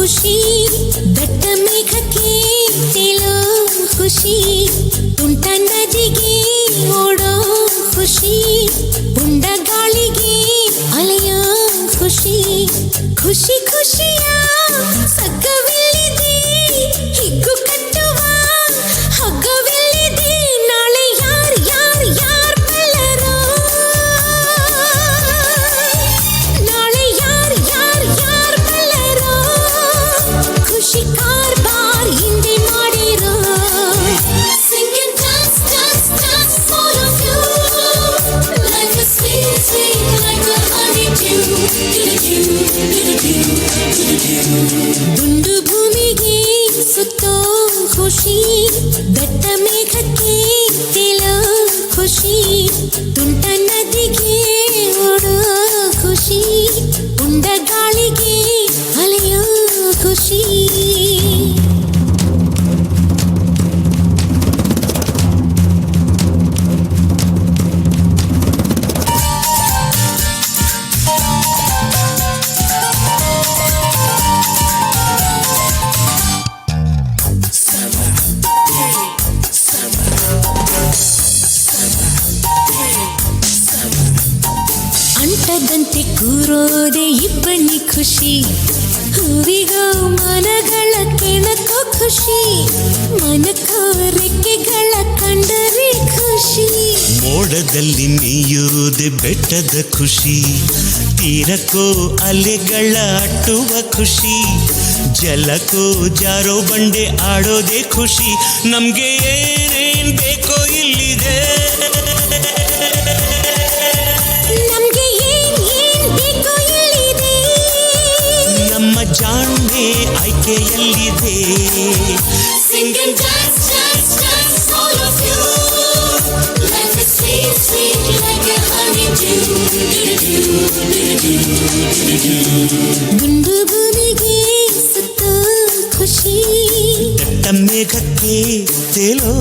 ಖುಷಿ ದಟ್ಟ ಮೇಘಕ್ಕೆ ತೇಲೋ ಖುಷಿ ತುಂಟ ನದಿಗೆ ಓಡೋ ಖುಷಿ ಉಂಡ ಗಾಳಿಗೆ ಅಲೆಯೋ ಖುಷಿ ಖುಷಿ ಖುಷಿಯ ಸಗ್ಗವಿಲ್ಲಿದೆ ಹಿಗ್ಗು ಕಟ್ಟುವ ಹಗ್ಗವಿಲ್ಲಿದೆ ನಾಳೆ ಯಾರ್ ಬಲ್ಲರೋ ನಾಳೆ ಯಾರ್ ಬಲ್ಲರೋ ಖುಷಿ ಕಾರ್ಬಾರ್ ಹಿಂದೆ ಮಾಡಿರೋ Sing and dance, dance, dance, all of you. Life is sweet, sweet, like a honeydew. ದುಂಡು ಭೂಮಿಗೆ ಸುತ್ತೋ ಖುಷಿ ದಟ್ಟ ಮೇಘಕ್ಕೆ ತೇಲೋ ಖುಷಿ ತುಂಟ ನದಿಗೆ ಓಡೋ ಖುಷಿ ಉಂಡ ಗಾಳಿಗೆ ಅಲೆಯೋ ಖುಷಿ ಅಂಟದಂತೆ ಕೂರೋದೆ ಇಬ್ಬನಿ ಖುಷಿ ಹೂವಿಗೋ ಮನಗಳ ಕೆಣಕೋ ಖುಷಿ ಮನಕೋ ರೆಕ್ಕೆಗಳ ಕಂಡರೆ ಖುಷಿ ಮೋಡದಲ್ಲಿ ನೀಯೋದೆ ಬೆಟ್ಟದ ಖುಷಿ ತೀರಕ್ಕೋ ಅಲೆಗಳ ಅಟ್ಟುವ ಖುಷಿ ಜಲಕ್ಕೋ ಜಾರೋ ಬಂಡೆ ಆಡೋದೆ ಖುಷಿ ನಮ್ಗೆ ಏನೇನ್ ಬೇಕೋ ಇಲ್ಲಿದೆ ನಮ್ಗೆ ಏನ್ ಬೇಕೋ ಇಲ್ಲಿದೆ ನಮ್ಮ ಜಾಣ್ಮೆ ಆಯ್ಕೆಯಲ್ಲಿದೆ Sing and dance, dance, dance, all of you. Life is sweet, sweet, like a honeydew. ಗುಂಡು ಭೂಮಿಗೆ ಸುತ್ತೋ ಖುಷಿ ದಟ್ಟ ಮೇಘಕ್ಕೆ ತೇಲೋ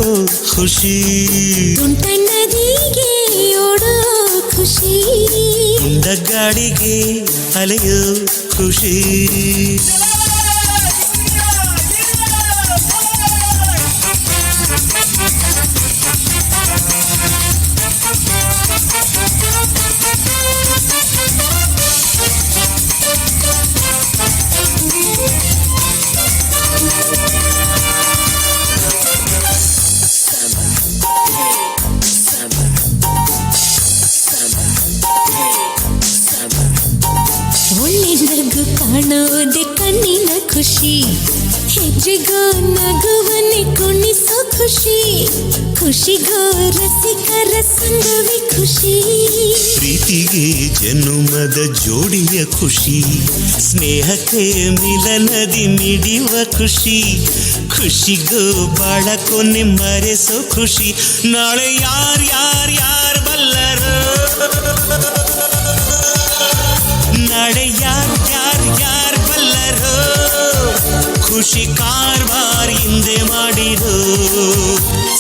ಖುಷಿ ತುಂಟ ನದಿಗೆ ಓಡೋ ಖುಷಿ ಉಂಡ ಗಾಳಿಗೆ ಅಲೆಯೋ ಖುಷಿ ಒಳ್ಳೆ ನಗು ಕಾಣೋದೆ ಕಣ್ಣಿನ ಖುಷಿ ಹೆಜ್ಜೆಗೋ ನಗುವನ್ನೇ ಕುಣಿಸೋ ಖುಷಿ ಖುಷಿಗೋ ರಸಿಕರ ಸಂಗವೇ ಖುಷಿ ಪ್ರೀತಿಗೆ ಜನುಮದ ಜೋಡಿಯ ಖುಷಿ ಸ್ನೇಹಕ್ಕೆ ಮಿಲನದಿ ಮಿಡಿಯುವ ಖುಷಿ ಖುಷಿಗೂ ಬಾಳ ಕೊನೆ ಮರೆಸೋ ಖುಷಿ ನಾಳೆ ಯಾರ್ ಬಲ್ಲರೋ ನಾಳೆ ಯಾರ್ ಬಲ್ಲರೋ ಖುಷಿ ಕಾರ್ಬಾರ್ ಹಿಂದೆ ಮಾಡಿರೋ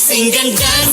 ಸಿಂಗ್ ಅಂಡ್ ಡ್ಯಾನ್ಸ್